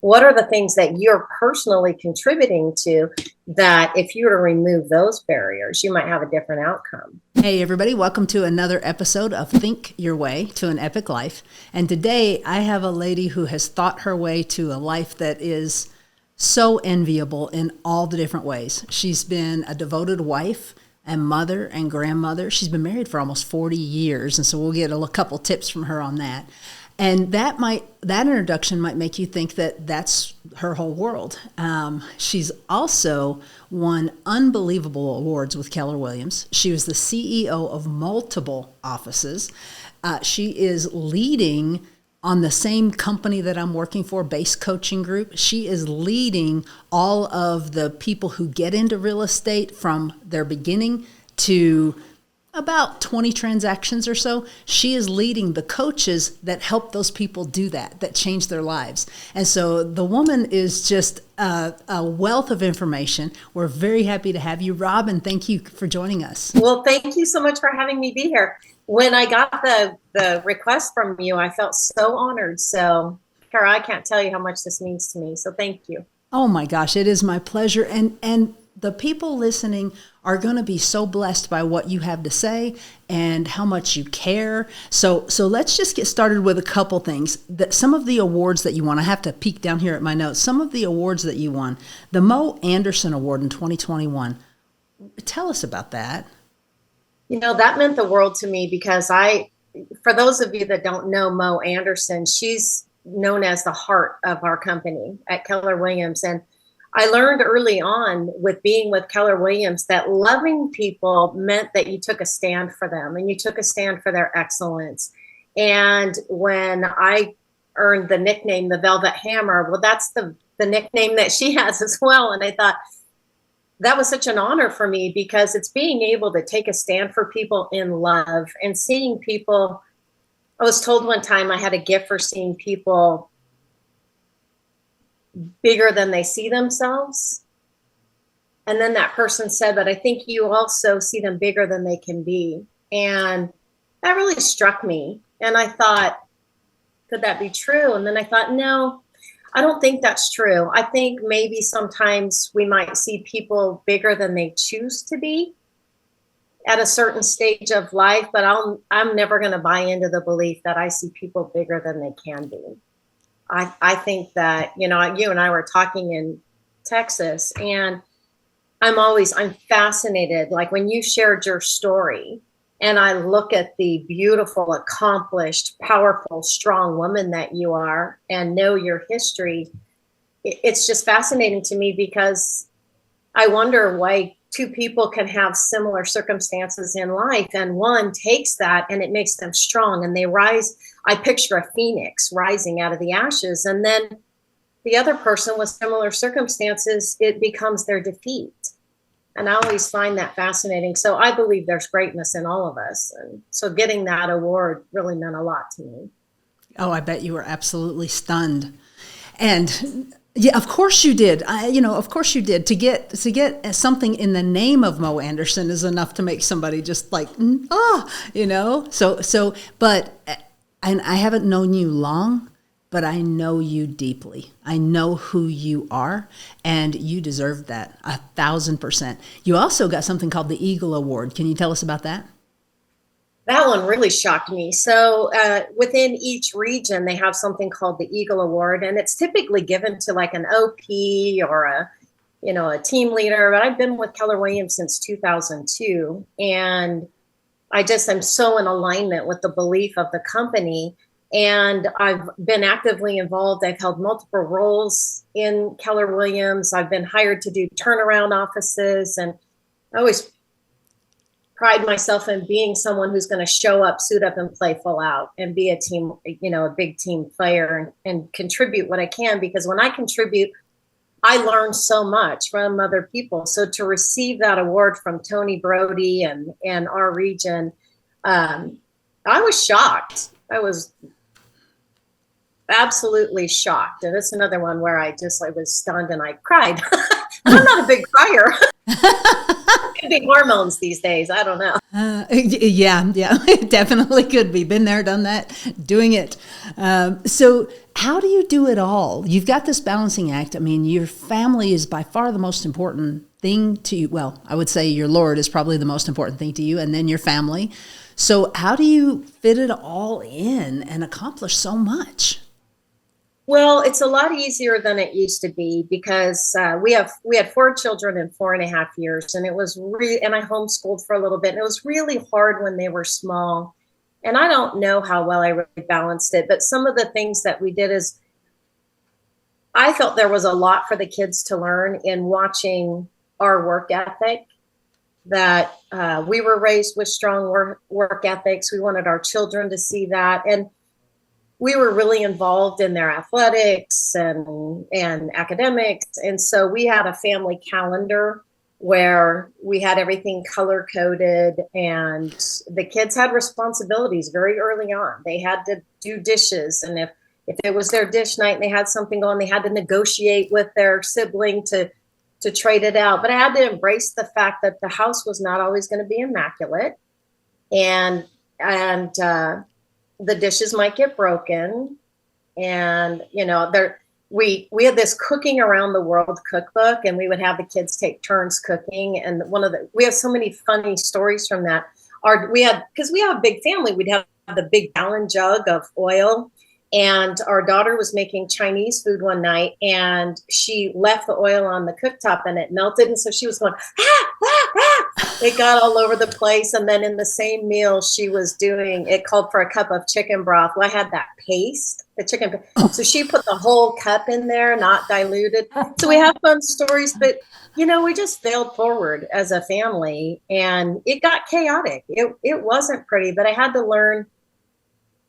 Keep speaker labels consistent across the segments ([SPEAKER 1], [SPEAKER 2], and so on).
[SPEAKER 1] what are the things that you're personally contributing to that if you were to remove those barriers, you might have a different outcome?
[SPEAKER 2] Hey, everybody, welcome to another episode of Think Your Way to an Epic Life. And today I have a lady who has thought her way to a life that is so enviable in all the different ways. She's been a devoted wife and mother and grandmother. She's been married for almost 40 years, and so we'll get a couple tips from her on that. And that introduction might make you think that that's her whole world. She's also won unbelievable awards with Keller Williams. She was the CEO of multiple offices. She is leading on the same company that I'm working for, Business Coaching Group. She is leading all of the people who get into real estate from their beginning to about 20 transactions or so. She is leading the coaches that help those people do that change their lives. And so the woman is just a wealth of information. We're very happy to have you. Robin, thank you for joining us.
[SPEAKER 1] Well, thank you so much for having me be here. When I got the request from you, I felt so honored. So, Kara, I can't tell you how much this means to me. So thank you.
[SPEAKER 2] Oh my gosh, it is my pleasure. And the people listening are going to be so blessed by what you have to say and how much you care. So let's just get started with a couple things. Some of the awards that you won, I have to peek down here at my notes. Some of the awards that you won, the Mo Anderson Award in 2021. Tell us about that.
[SPEAKER 1] You know, that meant the world to me because for those of you that don't know Mo Anderson, she's known as the heart of our company at Keller Williams. And I learned early on with being with Keller Williams that loving people meant that you took a stand for them and you took a stand for their excellence. And when I earned the nickname, the Velvet Hammer, well, that's the nickname that she has as well. And I thought that was such an honor for me because it's being able to take a stand for people in love and seeing people. I was told one time I had a gift for seeing people bigger than they see themselves. And then that person said, but I think you also see them bigger than they can be. And that really struck me. And I thought, could that be true? And then I thought, no, I don't think that's true. I think maybe sometimes we might see people bigger than they choose to be at a certain stage of life, but I'm never going to buy into the belief that I see people bigger than they can be. I think that, you and I were talking in Texas, and I'm fascinated. Like when you shared your story and I look at the beautiful, accomplished, powerful, strong woman that you are and know your history, it's just fascinating to me because I wonder why two people can have similar circumstances in life and one takes that and it makes them strong and they rise. I picture a phoenix rising out of the ashes, and then the other person with similar circumstances, it becomes their defeat. And I always find that fascinating. So I believe there's greatness in all of us. And so getting that award really meant a lot to me.
[SPEAKER 2] Oh, I bet you were absolutely stunned. And yeah, of course you did. Of course you did. To get something in the name of Mo Anderson is enough to make somebody just like, And I haven't known you long, but I know you deeply. I know who you are, and you deserve that 1,000%. You also got something called the Eagle Award. Can you tell us about that?
[SPEAKER 1] That one really shocked me. So within each region, they have something called the Eagle Award, and it's typically given to like an OP or a team leader. But I've been with Keller Williams since 2002, and I just am so in alignment with the belief of the company. And I've been actively involved. I've held multiple roles in Keller Williams. I've been hired to do turnaround offices. And I always pride myself in being someone who's going to show up, suit up, and play full out and be a team, a big team player and contribute what I can. Because when I contribute, I learned so much from other people. So to receive that award from Tony Brody and our region, I was shocked. I was absolutely shocked. And it's another one where I was stunned and I cried. I'm not a big crier. could be hormones these days. I don't know.
[SPEAKER 2] Yeah, it definitely could be. Been there, done that, doing it. So how do you do it all? You've got this balancing act. I mean, your family is by far the most important thing to you. Well, I would say your Lord is probably the most important thing to you, and then your family. So how do you fit it all in and accomplish so much?
[SPEAKER 1] Well, it's a lot easier than it used to be because we had 4 children in 4.5 years, and it was and I homeschooled for a little bit, and it was really hard when they were small. And I don't know how well I really balanced it, but some of the things that we did is I felt there was a lot for the kids to learn in watching our work ethic. That we were raised with strong work ethics. We wanted our children to see that, and we were really involved in their athletics and academics. And so we had a family calendar where we had everything color coded, and the kids had responsibilities very early on. They had to do dishes. And if it was their dish night and they had something going, they had to negotiate with their sibling to trade it out. But I had to embrace the fact that the house was not always going to be immaculate. And the dishes might get broken. And, we had this cooking around the world cookbook, and we would have the kids take turns cooking. And we have so many funny stories from that. Because we have a big family, we'd have the big gallon jug of oil. And our daughter was making Chinese food one night, and she left the oil on the cooktop and it melted. And so she was going, ah, ah, ah. It got all over the place. And then in the same meal she was doing, it called for a cup of chicken broth. Well, I had that paste, the chicken. So she put the whole cup in there, not diluted. So we have fun stories, but we just failed forward as a family, and it got chaotic. It wasn't pretty, but I had to learn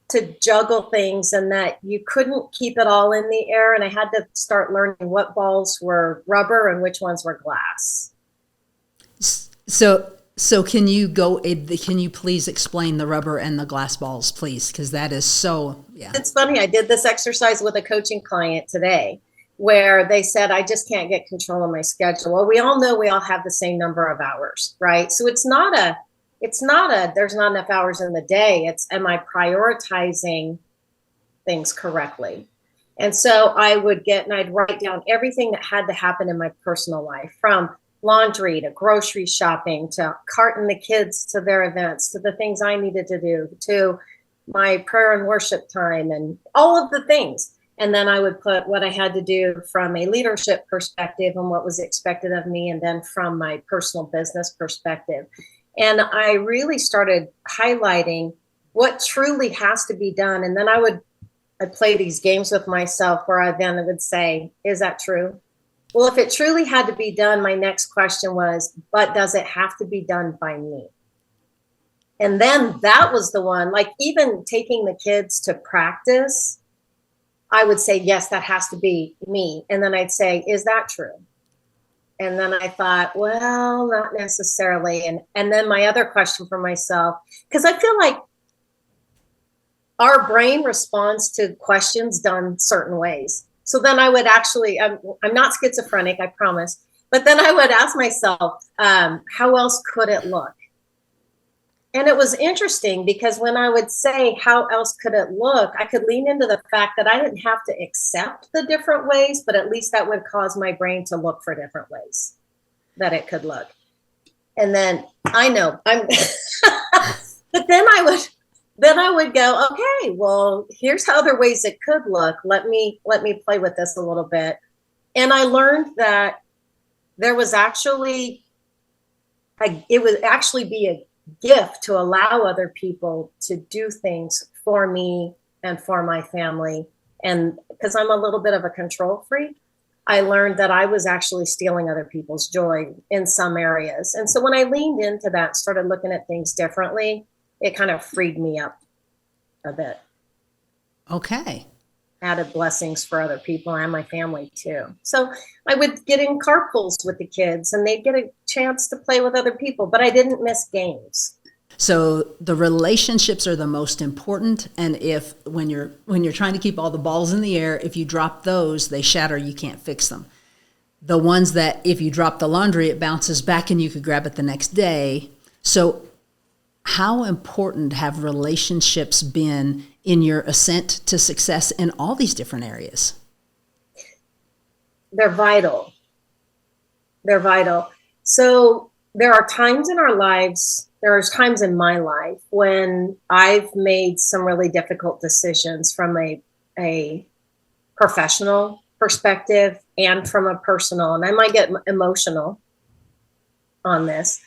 [SPEAKER 1] to juggle things, and that you couldn't keep it all in the air. And I had to start learning what balls were rubber and which ones were glass.
[SPEAKER 2] So can you please explain the rubber and the glass balls, please? Because that is so, yeah.
[SPEAKER 1] It's funny. I did this exercise with a coaching client today where they said, I just can't get control of my schedule. Well, we all know we all have the same number of hours, right? So there's not enough hours in the day. It's, am I prioritizing things correctly? And so I'd write down everything that had to happen in my personal life, from laundry to grocery shopping, to carting the kids to their events, to the things I needed to do, to my prayer and worship time, and all of the things. And then I would put what I had to do from a leadership perspective and what was expected of me, and then from my personal business perspective. And I really started highlighting what truly has to be done. And then I'd play these games with myself where I then would say, is that true? Well, if it truly had to be done, my next question was, but does it have to be done by me? And then that was the one, like even taking the kids to practice, I would say, yes, that has to be me. And then I'd say, is that true? And then I thought, well, not necessarily. And then my other question for myself, because I feel like our brain responds to questions done certain ways. So then I would actually, I'm not schizophrenic, I promise. But then I would ask myself, how else could it look? And it was interesting because when I would say, how else could it look? I could lean into the fact that I didn't have to accept the different ways, but at least that would cause my brain to look for different ways that it could look. And then I know but then I would go, okay, well, here's how other ways it could look. Let me play with this a little bit. And I learned that there was actually, it would actually be a gift to allow other people to do things for me and for my family. And because I'm a little bit of a control freak, I learned that I was actually stealing other people's joy in some areas. And so when I leaned into that, started looking at things differently, it kind of freed me up a bit.
[SPEAKER 2] Okay.
[SPEAKER 1] Added blessings for other people and my family too. So I would get in carpools with the kids and they'd get a chance to play with other people, but I didn't miss games.
[SPEAKER 2] So the relationships are the most important. And if when you're trying to keep all the balls in the air, if you drop those, they shatter, you can't fix them. the ones that if you drop the laundry, it bounces back and you could grab it the next day. So how important have relationships been in your ascent to success in all these different areas?
[SPEAKER 1] They're vital. They're vital. So there are times in our lives, there's times in my life when I've made some really difficult decisions from a professional perspective and from a personal, and I might get emotional on this.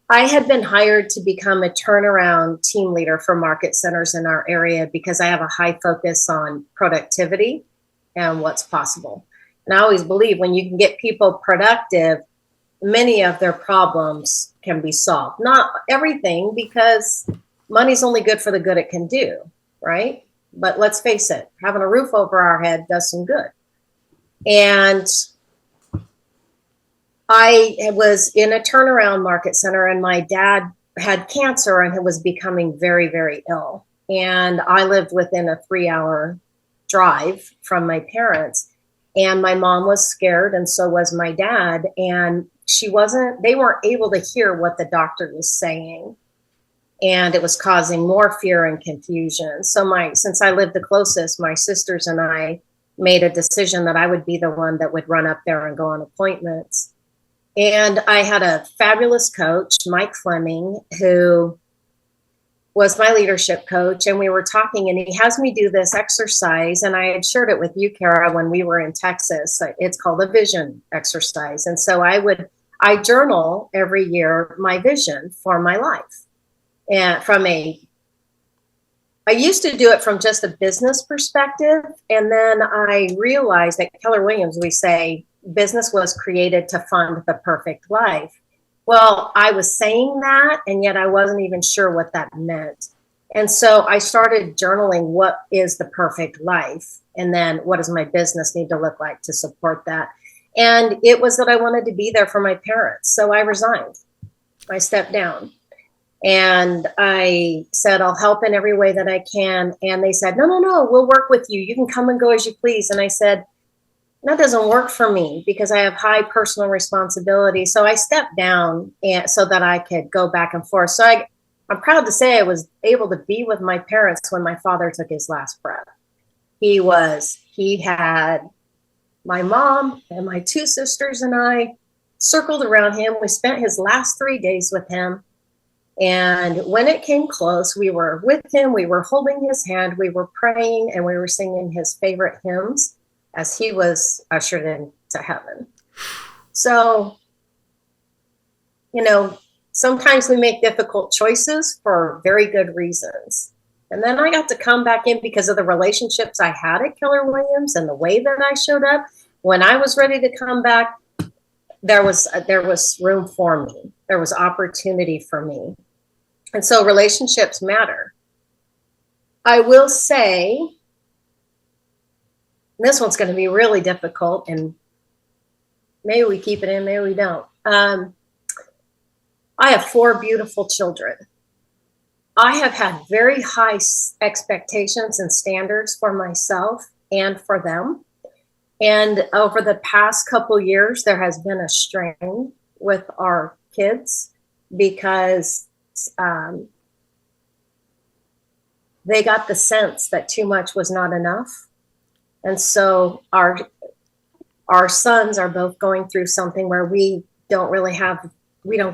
[SPEAKER 1] I had been hired to become a turnaround team leader for market centers in our area because I have a high focus on productivity and what's possible. And I always believe when you can get people productive, many of their problems can be solved. Not everything, because money's only good for the good it can do, right? But let's face it, having a roof over our head does some good. And I was in a turnaround market center, and my dad had cancer and was becoming very, very ill. And I lived within a 3-hour drive from my parents. And my mom was scared, and so was my dad. And they weren't able to hear what the doctor was saying. And it was causing more fear and confusion. So since I lived the closest, my sisters and I made a decision that I would be the one that would run up there and go on appointments. And I had a fabulous coach, Mike Fleming, who was my leadership coach. And we were talking, and he has me do this exercise. And I had shared it with you, Kara, when we were in Texas. It's called a vision exercise. And so I journal every year my vision for my life. And I used to do it from just a business perspective. And then I realized at Keller Williams, we say business was created to fund the perfect life. Well, I was saying that, and yet I wasn't even sure what that meant. And so I started journaling, what is the perfect life? And then what does my business need to look like to support that? And it was that I wanted to be there for my parents. So I resigned. I stepped down. And I said, I'll help in every way that I can. And they said, no, we'll work with you. You can come and go as you please. And I said, that doesn't work for me because I have high personal responsibility. So I stepped down so that I could go back and forth. So I'm proud to say I was able to be with my parents when my father took his last breath. He had my mom and my 2 sisters and I circled around him. We spent his last 3 days with him. And when it came close, we were with him, we were holding his hand, we were praying, and we were singing his favorite hymns as he was ushered into heaven. So, sometimes we make difficult choices for very good reasons. And then I got to come back in because of the relationships I had at Keller Williams and the way that I showed up. When I was ready to come back, there was room for me. There was opportunity for me. And so relationships matter. I will say, this one's going to be really difficult, and maybe we keep it in, maybe we don't. I have 4 beautiful children. I have had very high expectations and standards for myself and for them. And over the past couple years, there has been a strain with our kids because they got the sense that too much was not enough. And so our sons are both going through something where we don't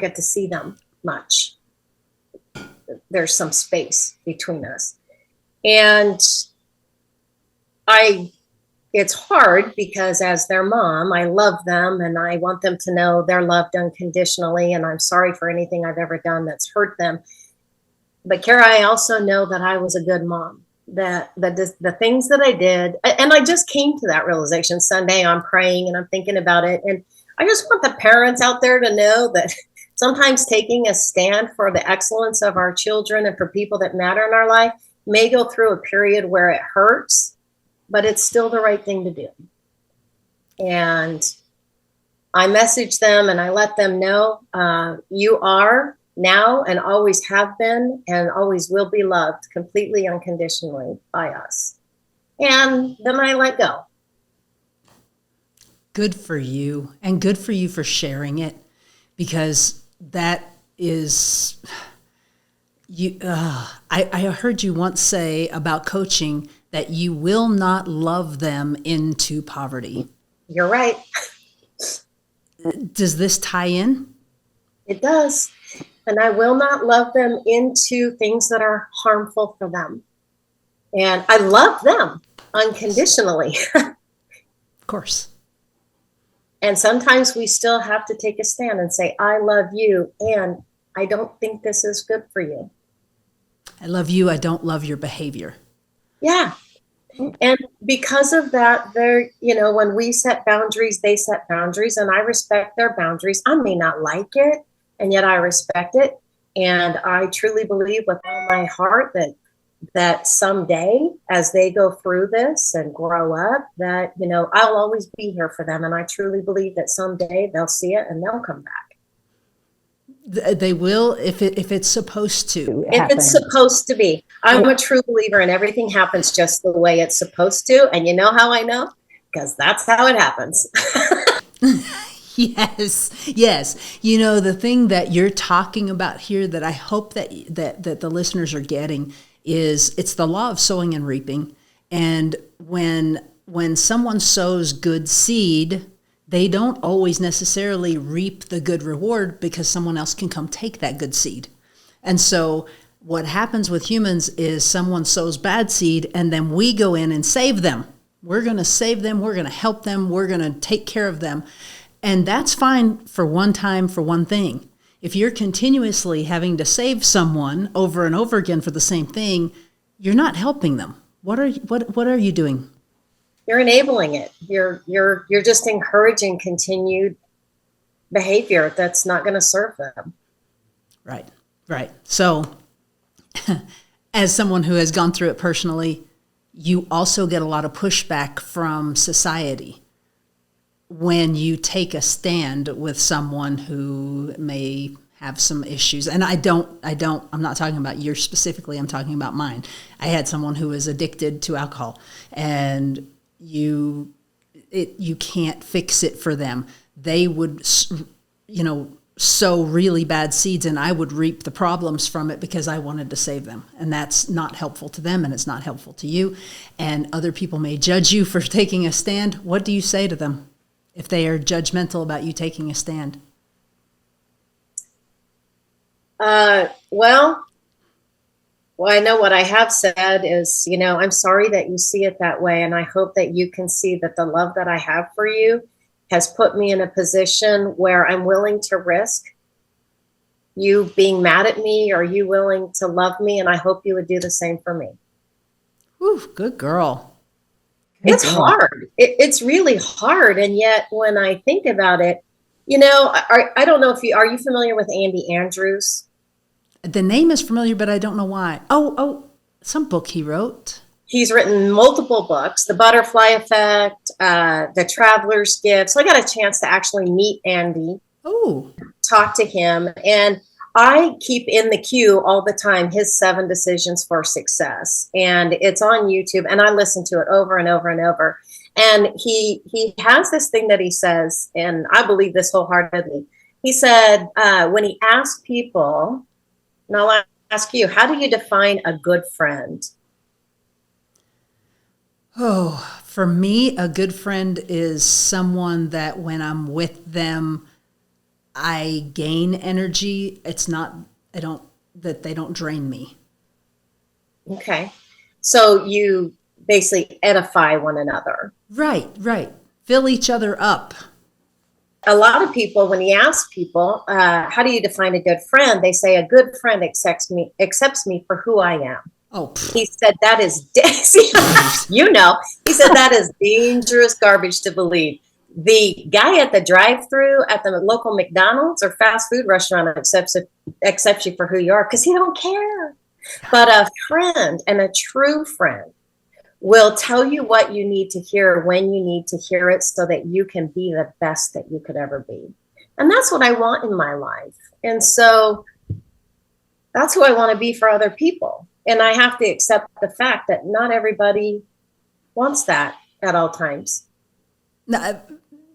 [SPEAKER 1] get to see them much. There's some space between us. And it's hard because as their mom, I love them and I want them to know they're loved unconditionally. And I'm sorry for anything I've ever done that's hurt them. But Kara, I also know that I was a good mom, that the things that I did, and I just came to that realization Sunday. I'm praying and I'm thinking about it. And I just want the parents out there to know that sometimes taking a stand for the excellence of our children and for people that matter in our life may go through a period where it hurts, but it's still the right thing to do. And I message them and I let them know, you are now and always have been and always will be loved completely unconditionally by us. And then I let go.
[SPEAKER 2] Good for you, and good for you for sharing it, because that is you. I heard you once say about coaching that you will not love them into poverty.
[SPEAKER 1] You're right.
[SPEAKER 2] Does this tie in?
[SPEAKER 1] It does. And I will not love them into things that are harmful for them. And I love them unconditionally.
[SPEAKER 2] Of course.
[SPEAKER 1] And sometimes we still have to take a stand and say, I love you, and I don't think this is good for you.
[SPEAKER 2] I love you. I don't love your behavior.
[SPEAKER 1] Yeah. And because of that, when we set boundaries, they set boundaries, and I respect their boundaries. I may not like it, and yet I respect it. And I truly believe with all my heart that someday, as they go through this and grow up, that, I'll always be here for them. And I truly believe that someday they'll see it and they'll come back.
[SPEAKER 2] They will, if it's supposed to.
[SPEAKER 1] If it's supposed to be. I'm a true believer, and everything happens just the way it's supposed to. And you know how I know? Because that's how it happens.
[SPEAKER 2] Yes. The thing that you're talking about here that I hope that the listeners are getting is it's the law of sowing and reaping. And when someone sows good seed, they don't always necessarily reap the good reward, because someone else can come take that good seed. And so what happens with humans is someone sows bad seed, and then we go in and save them. We're going to save them. We're going to help them. We're going to take care of them. And that's fine for one time, for one thing. If you're continuously having to save someone over and over again for the same thing, you're not helping them. What are you doing?
[SPEAKER 1] You're enabling it. You're just encouraging continued behavior that's not going to serve them.
[SPEAKER 2] Right. So as someone who has gone through it personally, you also get a lot of pushback from society when you take a stand with someone who may have some issues. And I'm not talking about yours specifically, I'm talking about mine. I had someone who was addicted to alcohol, and you can't fix it for them. They would, sow really bad seeds, and I would reap the problems from it because I wanted to save them. And that's not helpful to them, and it's not helpful to you. And other people may judge you for taking a stand. What do you say to them if they are judgmental about you taking a stand?
[SPEAKER 1] Well, I know what I have said is, I'm sorry that you see it that way. And I hope that you can see that the love that I have for you has put me in a position where I'm willing to risk you being mad at me, or you willing to love me. And I hope you would do the same for me.
[SPEAKER 2] Whew, good girl.
[SPEAKER 1] It's hard. It's really hard. And yet when I think about it, I don't know are you familiar with Andy Andrews?
[SPEAKER 2] The name is familiar, but I don't know why. Oh, some book he wrote.
[SPEAKER 1] He's written multiple books, The Butterfly Effect, The Traveler's Gift. So I got a chance to actually meet Andy, talk to him. And I keep in the queue all the time his 7 Decisions for Success. And it's on YouTube, and I listen to it over and over and over. And he has this thing that he says, and I believe this wholeheartedly. He said, when he asked people, and I'll ask you, how do you define a good friend?
[SPEAKER 2] Oh, for me, a good friend is someone that when I'm with them, I gain energy. They don't drain me.
[SPEAKER 1] Okay. So you basically edify one another. Right.
[SPEAKER 2] Fill each other up.
[SPEAKER 1] A lot of people, when you ask people, how do you define a good friend? They say a good friend accepts me for who I am.
[SPEAKER 2] Oh,
[SPEAKER 1] he said that is, he said that is dangerous garbage to believe. The guy at the drive-thru at the local McDonald's or fast food restaurant accepts you for who you are because he don't care. But a friend, and a true friend, will tell you what you need to hear when you need to hear it so that you can be the best that you could ever be. And that's what I want in my life. And so that's who I want to be for other people. And I have to accept the fact that not everybody wants that at all times.
[SPEAKER 2] No,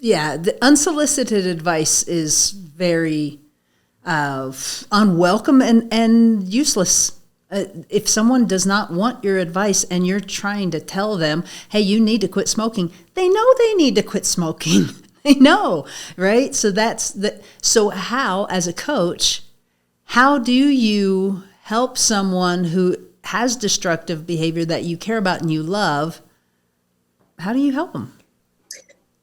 [SPEAKER 2] Yeah, the unsolicited advice is very unwelcome and useless. If someone does not want your advice and you're trying to tell them, hey, you need to quit smoking, they know they need to quit smoking. They know, right? So so how, as a coach, how do you help someone who has destructive behavior that you care about and you love? How do you help them?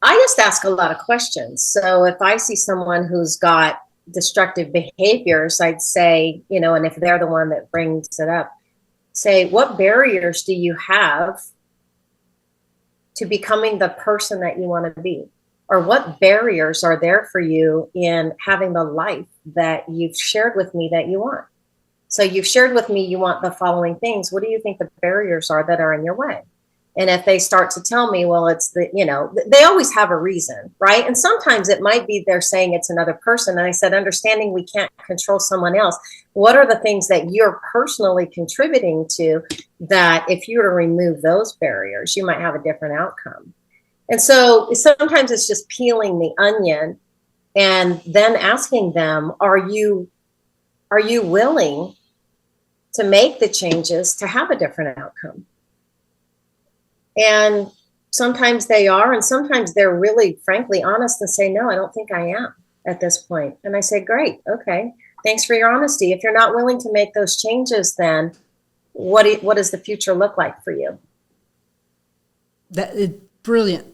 [SPEAKER 1] I just ask a lot of questions. So if I see someone who's got destructive behaviors, I'd say, and if they're the one that brings it up, say, what barriers do you have to becoming the person that you want to be? Or what barriers are there for you in having the life that you've shared with me that you want? So you've shared with me you want the following things. What do you think the barriers are that are in your way? And if they start to tell me, well, it's they always have a reason, right? And sometimes it might be they're saying it's another person. And I said, understanding we can't control someone else. What are the things that you're personally contributing to that if you were to remove those barriers, you might have a different outcome? And so sometimes it's just peeling the onion and then asking them, are you willing to make the changes to have a different outcome? And sometimes they are, and sometimes they're really, frankly, honest and say, no, I don't think I am at this point. And I say, great, okay, thanks for your honesty. If you're not willing to make those changes, then what does the future look like for you?
[SPEAKER 2] That is brilliant.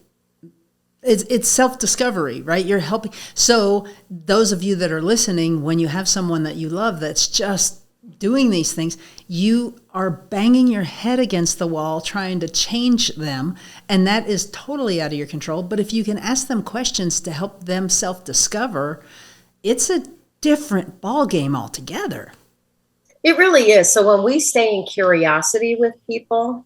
[SPEAKER 2] It's self-discovery, right? You're helping. So those of you that are listening, when you have someone that you love that's just doing these things, you are banging your head against the wall trying to change them, and that is totally out of your control. But if you can ask them questions to help them self-discover, it's a different ball game altogether.
[SPEAKER 1] It really is. So when we stay in curiosity with people,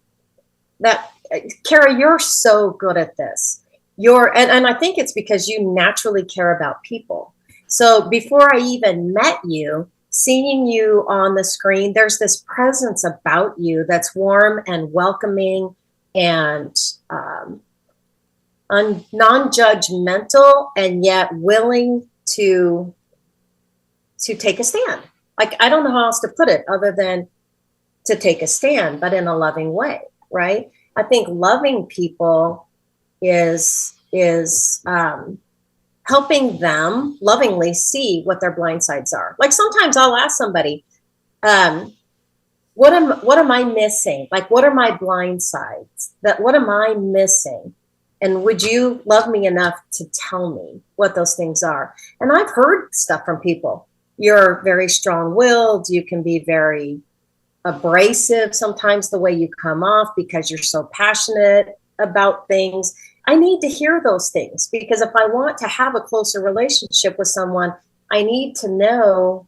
[SPEAKER 1] Kara, you're so good at this. And I think it's because you naturally care about people. So before I even met you, seeing you on the screen, there's this presence about you that's warm and welcoming and non-judgmental, and yet willing to take a stand. Like, I don't know how else to put it other than to take a stand, but in a loving way, right? I think loving people is helping them lovingly see what their blind sides are. Like, sometimes I'll ask somebody, what am I missing? Like, what are my blind sides? What am I missing? And would you love me enough to tell me what those things are? And I've heard stuff from people. You're very strong-willed. You can be very abrasive sometimes the way you come off because you're so passionate about things. I need to hear those things, because if I want to have a closer relationship with someone, I need to know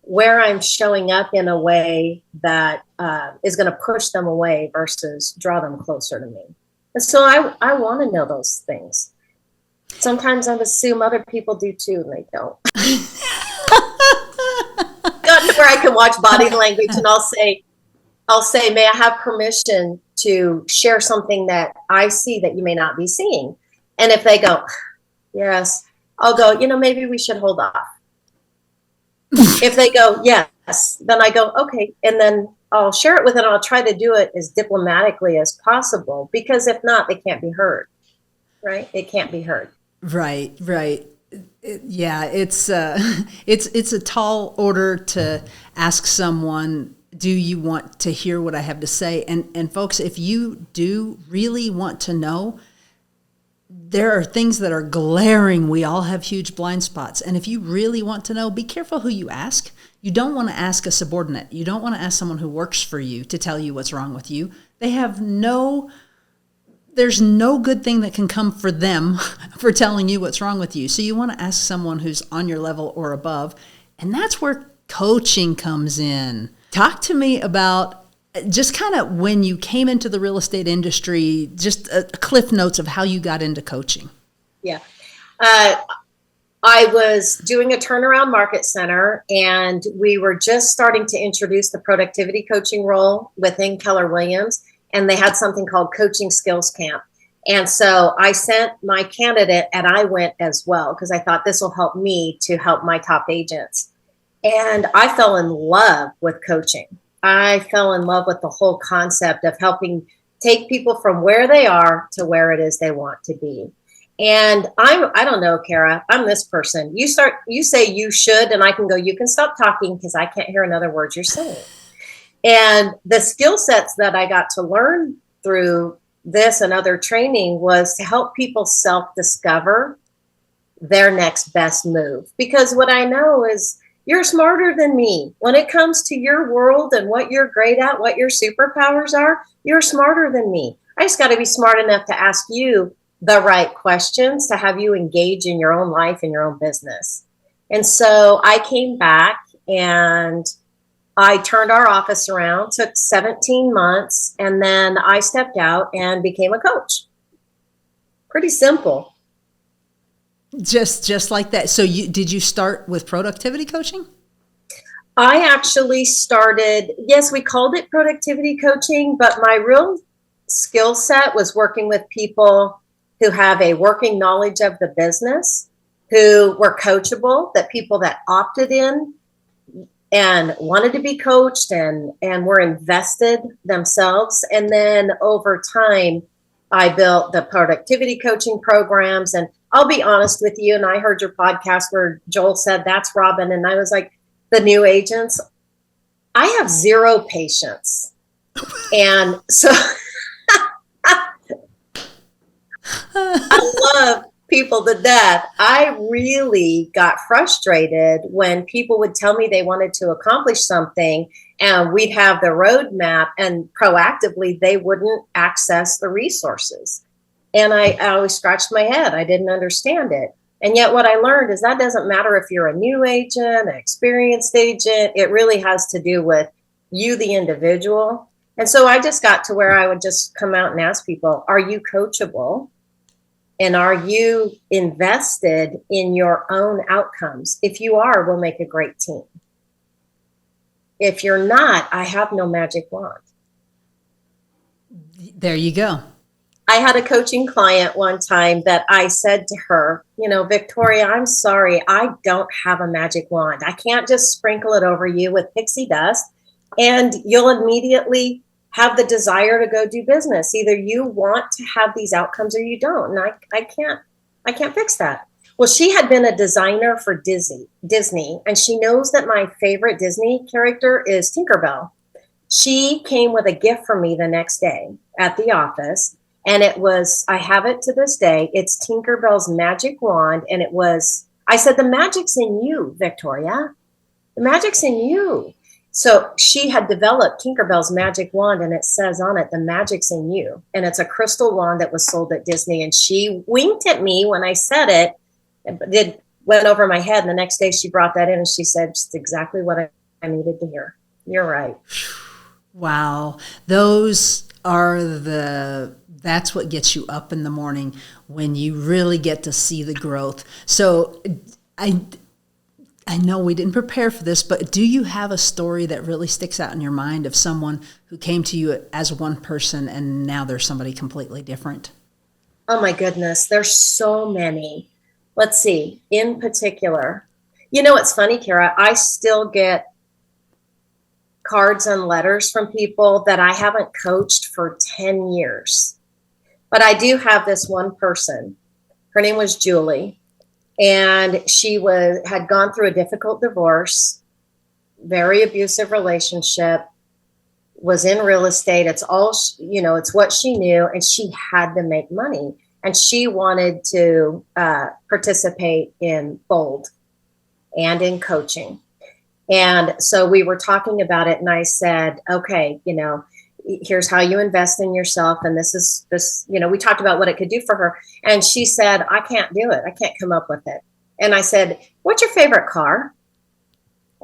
[SPEAKER 1] where I'm showing up in a way that is going to push them away versus draw them closer to me. And so I want to know those things. Sometimes I assume other people do too, and they don't. Got to where I can watch body language, and I'll say, may I have permission to share something that I see that you may not be seeing? And if they go, yes, I'll go, maybe we should hold off. If they go, yes, then I go, okay. And then I'll share it with them. I'll try to do it as diplomatically as possible, because if not, they can't be heard, right? It can't be heard.
[SPEAKER 2] Right. Yeah, it's a tall order to ask someone, do you want to hear what I have to say? And folks, if you do really want to know, there are things that are glaring. We all have huge blind spots. And if you really want to know, be careful who you ask. You don't want to ask a subordinate. You don't want to ask someone who works for you to tell you what's wrong with you. There's no good thing that can come for them for telling you what's wrong with you. So you want to ask someone who's on your level or above. And that's where coaching comes in. Talk to me about just kind of when you came into the real estate industry, just cliff notes of how you got into coaching.
[SPEAKER 1] Yeah. I was doing a turnaround market center, and we were just starting to introduce the productivity coaching role within Keller Williams. And they had something called Coaching Skills Camp. And so I sent my candidate and I went as well because I thought this will help me to help my top agents. And I fell in love with coaching. I fell in love with the whole concept of helping take people from where they are to where it is they want to be. And I don't know, Kara, I'm this person. You say you should, and I can go, you can stop talking because I can't hear another word you're saying. And the skill sets that I got to learn through this and other training was to help people self-discover their next best move. Because what I know is you're smarter than me. When it comes to your world and what you're great at, what your superpowers are, you're smarter than me. I just got to be smart enough to ask you the right questions to have you engage in your own life and your own business. And so I came back and I turned our office around, took 17 months, and then I stepped out and became a coach. Pretty simple.
[SPEAKER 2] Just like that. So did you start with productivity coaching?
[SPEAKER 1] I actually started, yes, we called it productivity coaching, but my real skill set was working with people who have a working knowledge of the business, who were coachable, that people that opted in and wanted to be coached and were invested themselves. And then over time, I built the productivity coaching programs. And I'll be honest with you, and I heard your podcast where Joel said, that's Robin. And I was like, the new agents, I have zero patience. And so I love people to death. I really got frustrated when people would tell me they wanted to accomplish something and we'd have the roadmap and proactively they wouldn't access the resources. And I always scratched my head. I didn't understand it. And yet what I learned is that doesn't matter if you're a new agent, an experienced agent. It really has to do with you, the individual. And so I just got to where I would just come out and ask people, are you coachable? And are you invested in your own outcomes? If you are, we'll make a great team. If you're not, I have no magic wand.
[SPEAKER 2] There you go.
[SPEAKER 1] I had a coaching client one time that I said to her, Victoria, I'm sorry, I don't have a magic wand. I can't just sprinkle it over you with pixie dust and you'll immediately have the desire to go do business. Either you want to have these outcomes or you don't. And I can't fix that. Well, she had been a designer for Disney, and she knows that my favorite Disney character is Tinkerbell. She came with a gift for me the next day at the office. And it was, I have it to this day. It's Tinkerbell's magic wand. And I said, the magic's in you, Victoria. The magic's in you. So she had developed Tinkerbell's magic wand, and it says on it, the magic's in you. And it's a crystal wand that was sold at Disney. And she winked at me when I said it. It went over my head. And the next day she brought that in and she said, just exactly what I needed to hear. You're right.
[SPEAKER 2] Wow. That's what gets you up in the morning when you really get to see the growth. So I know we didn't prepare for this, but do you have a story that really sticks out in your mind of someone who came to you as one person and now they're somebody completely different?
[SPEAKER 1] Oh my goodness, there's so many. Let's see, in particular, it's funny, Kara, I still get cards and letters from people that I haven't coached for 10 years. But I do have this one person. Her name was Julie. And she had gone through a difficult divorce, very abusive relationship, was in real estate. It's all, it's what she knew. And she had to make money. And she wanted to participate in Bold and in coaching. And so we were talking about it. And I said, okay, here's how you invest in yourself. And this, we talked about what it could do for her. And she said, I can't do it. I can't come up with it. And I said, what's your favorite car?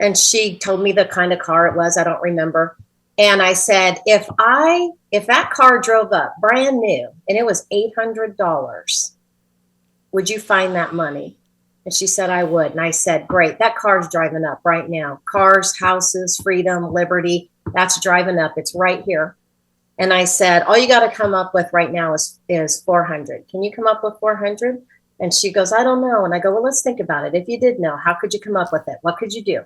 [SPEAKER 1] And she told me the kind of car it was. I don't remember. And I said, if that car drove up brand new and it was $800, would you find that money? And she said, I would. And I said, great. That car's driving up right now. Cars, houses, freedom, liberty. That's driving up. It's right here. And I said, all you got to come up with right now is 400. Can you come up with 400? And she goes, I don't know. And I go, well, let's think about it. If you did know, how could you come up with it? What could you do?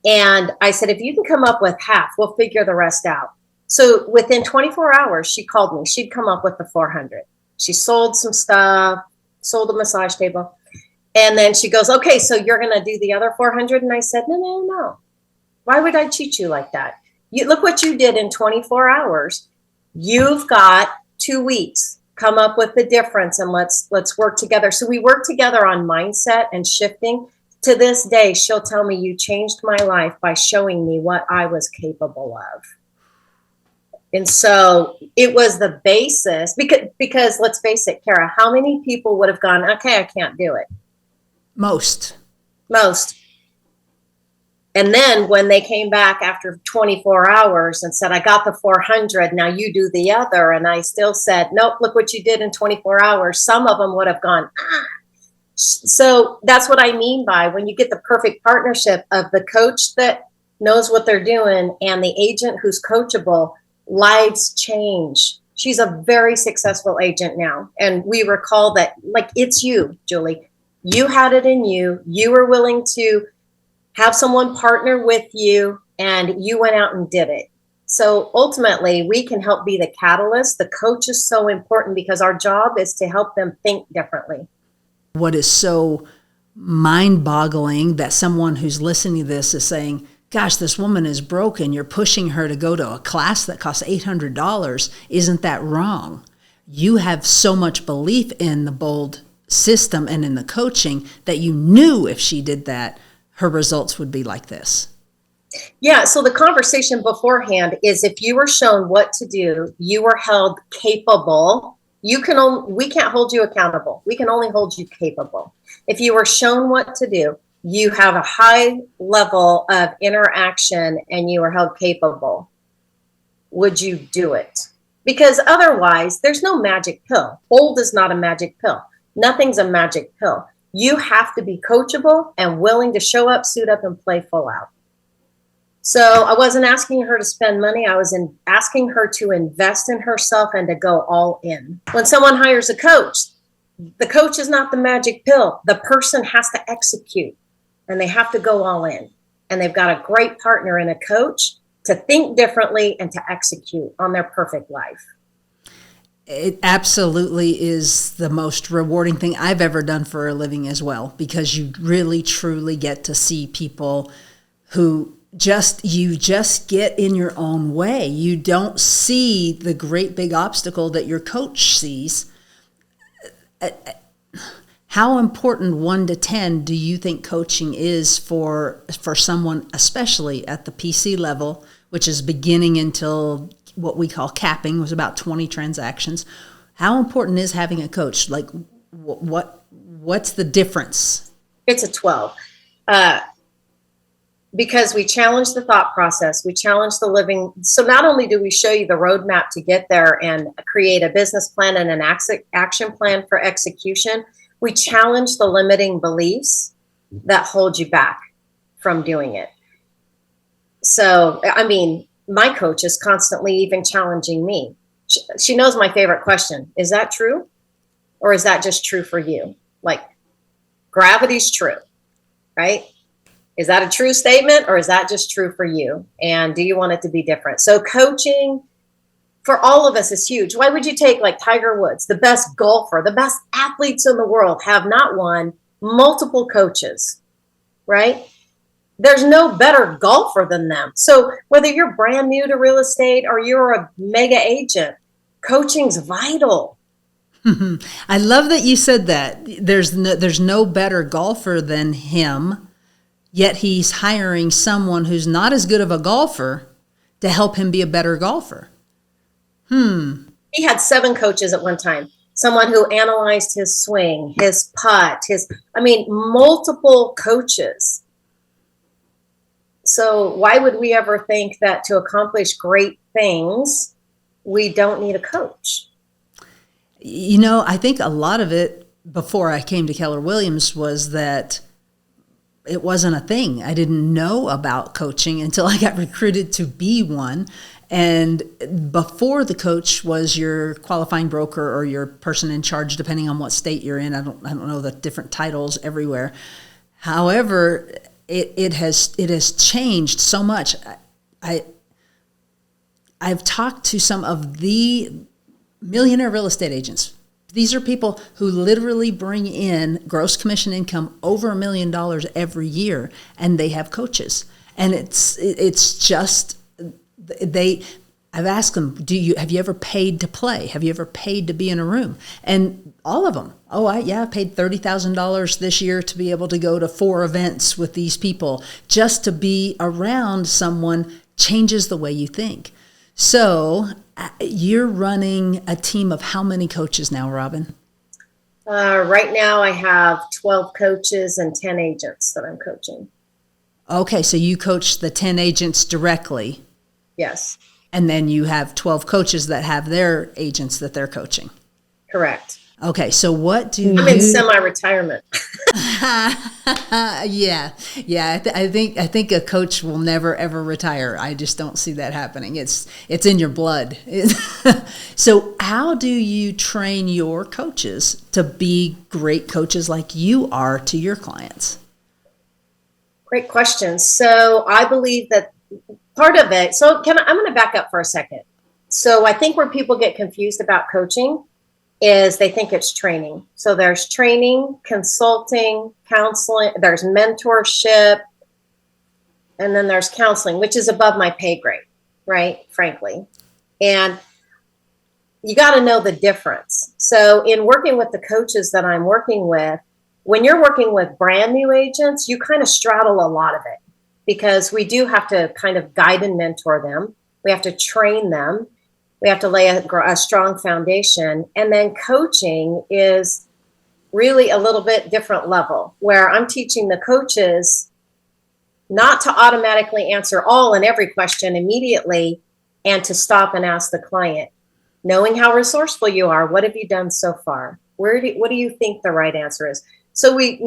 [SPEAKER 1] And I said, if you can come up with half, we'll figure the rest out. So within 24 hours, she called me. She'd come up with the 400. She sold some stuff, sold a massage table. And then she goes, okay, so you're going to do the other 400. And I said, no. Why would I cheat you like that? You look what you did in 24 hours. You've got 2 weeks. Come up with the difference and let's work together. So we work together on mindset and shifting. To this day, she'll tell me, you changed my life by showing me what I was capable of. And so it was the basis, because let's face it, Kara, how many people would have gone, okay, I can't do it?
[SPEAKER 2] Most.
[SPEAKER 1] And then when they came back after 24 hours and said, I got the 400, now you do the other. And I still said, nope, look what you did in 24 hours. Some of them would have gone, ah. So that's what I mean by when you get the perfect partnership of the coach that knows what they're doing and the agent who's coachable, lives change. She's a very successful agent now. And we recall that, like, it's you, Julie. You had it in you. You were willing to have someone partner with you, and you went out and did it. So ultimately, we can help be the catalyst. The coach is so important because our job is to help them think differently.
[SPEAKER 2] What is so mind-boggling that someone who's listening to this is saying, gosh, this woman is broken. You're pushing her to go to a class that costs $800. Isn't that wrong? You have so much belief in the bold system and in the coaching that you knew if she did that, her results would be like this.
[SPEAKER 1] Yeah. So the conversation beforehand is, if you were shown what to do, you were held capable. We can't hold you accountable. We can only hold you capable. If you were shown what to do, you have a high level of interaction and you are held capable. Would you do it? Because otherwise, there's no magic pill. Bold is not a magic pill. Nothing's a magic pill. You have to be coachable and willing to show up, suit up, and play full out. So I wasn't asking her to spend money. I was asking her to invest in herself and to go all in. When someone hires a coach, the coach is not the magic pill. The person has to execute, and they have to go all in. And they've got a great partner in a coach to think differently and to execute on their perfect life.
[SPEAKER 2] It absolutely is the most rewarding thing I've ever done for a living as well, because you really, truly get to see people who you just get in your own way. You don't see the great big obstacle that your coach sees. How important 1 to 10 do you think coaching is for someone, especially at the PC level, which is beginning until what we call capping, was about 20 transactions? How important is having a coach? Like, what's the difference?
[SPEAKER 1] It's a 12. Because we challenge the thought process, we challenge the living. So not only do we show you the roadmap to get there and create a business plan and an action plan for execution, we challenge the limiting beliefs that hold you back from doing it. So, I mean, my coach is constantly even challenging me. She knows my favorite question. Is that true? Or is that just true for you? Like, gravity's true, right? Is that a true statement, or is that just true for you? And do you want it to be different? So coaching for all of us is huge. Why would you take, like, Tiger Woods, the best golfer, the best athletes in the world, have not one, multiple coaches, right? There's no better golfer than them. So whether you're brand new to real estate or you're a mega agent, coaching's vital.
[SPEAKER 2] I love that you said that. There's no better golfer than him. Yet he's hiring someone who's not as good of a golfer to help him be a better golfer.
[SPEAKER 1] He had 7 coaches at one time. Someone who analyzed his swing, his putt, multiple coaches. So why would we ever think that to accomplish great things, we don't need a coach?
[SPEAKER 2] You know, I think a lot of it before I came to Keller Williams was that it wasn't a thing. I didn't know about coaching until I got recruited to be one. And before the coach was your qualifying broker or your person in charge, depending on what state you're in. I don't know the different titles everywhere. However, it has changed so much. I've talked to some of the millionaire real estate agents. These are people who literally bring in gross commission income over $1 million every year, and they have coaches. And it's just I've asked them, have you ever paid to play? Have you ever paid to be in a room? And all of them, I paid $30,000 this year to be able to go to 4 events with these people. Just to be around someone changes the way you think. So you're running a team of how many coaches now, Robin?
[SPEAKER 1] Right now I have 12 coaches and 10 agents that I'm coaching.
[SPEAKER 2] Okay, so you coach the 10 agents directly.
[SPEAKER 1] Yes.
[SPEAKER 2] And then you have 12 coaches that have their agents that they're coaching.
[SPEAKER 1] Correct.
[SPEAKER 2] Okay, so what do
[SPEAKER 1] I'm in semi-retirement.
[SPEAKER 2] Yeah. I think a coach will never ever retire. I just don't see that happening. It's in your blood. So how do you train your coaches to be great coaches like you are to your clients?
[SPEAKER 1] Great question. So I believe that part of it, I'm going to back up for a second. So I think where people get confused about coaching is they think it's training. So there's training, consulting, counseling, there's mentorship, and then there's counseling, which is above my pay grade, right? Frankly. And you got to know the difference. So in working with the coaches that I'm working with, when you're working with brand new agents, you kind of straddle a lot of it because we do have to kind of guide and mentor them. We have to train them. We have to lay a strong foundation. And then coaching is really a little bit different level where I'm teaching the coaches not to automatically answer all and every question immediately and to stop and ask the client, knowing how resourceful you are. What have you done so far? What do you think the right answer is? So we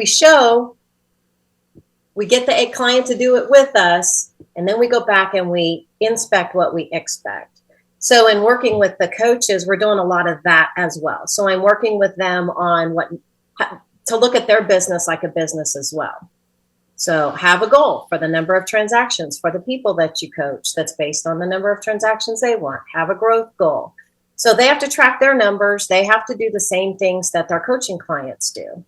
[SPEAKER 1] get the client to do it with us, and then we go back and we inspect what we expect. So in working with the coaches, we're doing a lot of that as well. So I'm working with them on to look at their business like a business as well. So have a goal for the number of transactions for the people that you coach that's based on the number of transactions they want. Have a growth goal. So they have to track their numbers. They have to do the same things that their coaching clients do.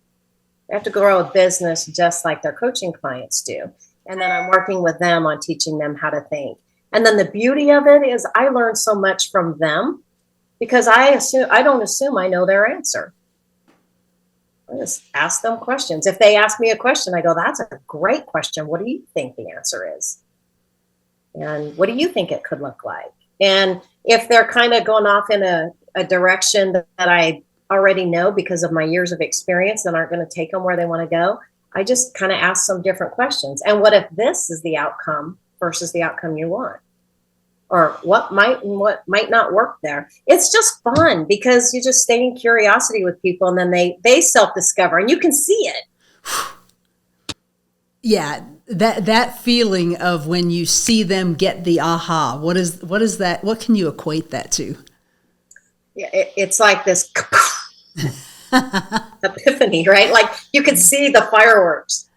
[SPEAKER 1] They have to grow a business just like their coaching clients do. And then I'm working with them on teaching them how to think. And then the beauty of it is I learn so much from them because I don't assume I know their answer. I just ask them questions. If they ask me a question, I go, that's a great question. What do you think the answer is? And what do you think it could look like? And if they're kind of going off in a direction that I already know because of my years of experience that aren't going to take them where they want to go, I just kind of ask some different questions. And what if this is the outcome versus the outcome you want? Or what might not work there? It's just fun because you just stay in curiosity with people and then they self-discover and you can see it.
[SPEAKER 2] Yeah, that feeling of when you see them get the aha, what is that? What can you equate that to?
[SPEAKER 1] Yeah, it's like this epiphany, right? Like you can see the fireworks.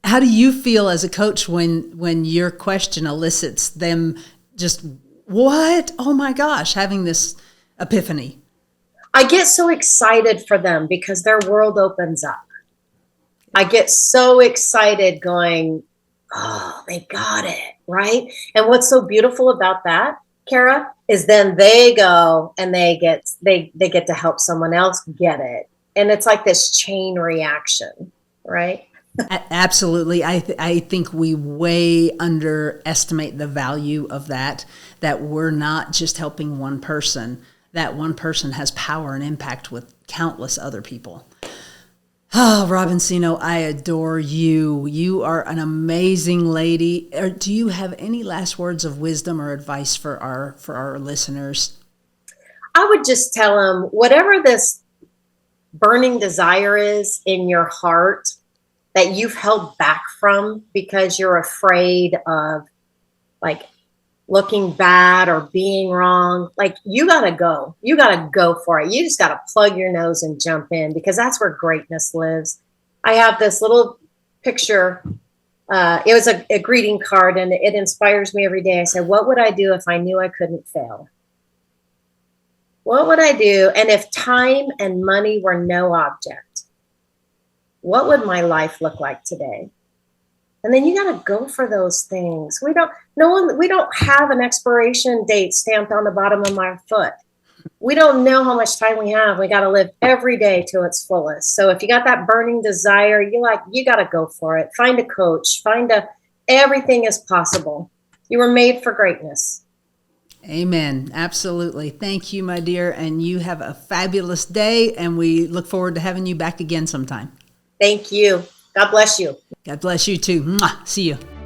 [SPEAKER 2] How do you feel as a coach when your question elicits them just, what? Oh my gosh, having this epiphany?
[SPEAKER 1] I get so excited for them because their world opens up. I get so excited going, oh, they got it, right? And what's so beautiful about that, Kara, is then they go and they get to help someone else get it. And it's like this chain reaction, right?
[SPEAKER 2] Absolutely. I think we way underestimate the value of that we're not just helping one person. That one person has power and impact with countless other people. Oh, Robin Siino, I adore you. You are an amazing lady. Do you have any last words of wisdom or advice for our listeners?
[SPEAKER 1] I would just tell them whatever this burning desire is in your heart that you've held back from because you're afraid of like looking bad or being wrong. Like, you got to go. You got to go for it. You just got to plug your nose and jump in, because that's where greatness lives. I have this little picture. It was a greeting card, and it inspires me every day. I said, what would I do if I knew I couldn't fail? What would I do? And if time and money were no object, what would my life look like today? And then you got to go for those things. We don't have an expiration date stamped on the bottom of my foot. We don't know how much time we have. We got to live every day to its fullest. So if you got that burning desire, you got to go for it. Find a coach, everything is possible. You were made for greatness.
[SPEAKER 2] Amen. Absolutely. Thank you, my dear. And you have a fabulous day. And we look forward to having you back again sometime.
[SPEAKER 1] Thank you. God bless you.
[SPEAKER 2] God bless you too. Mwah. See you.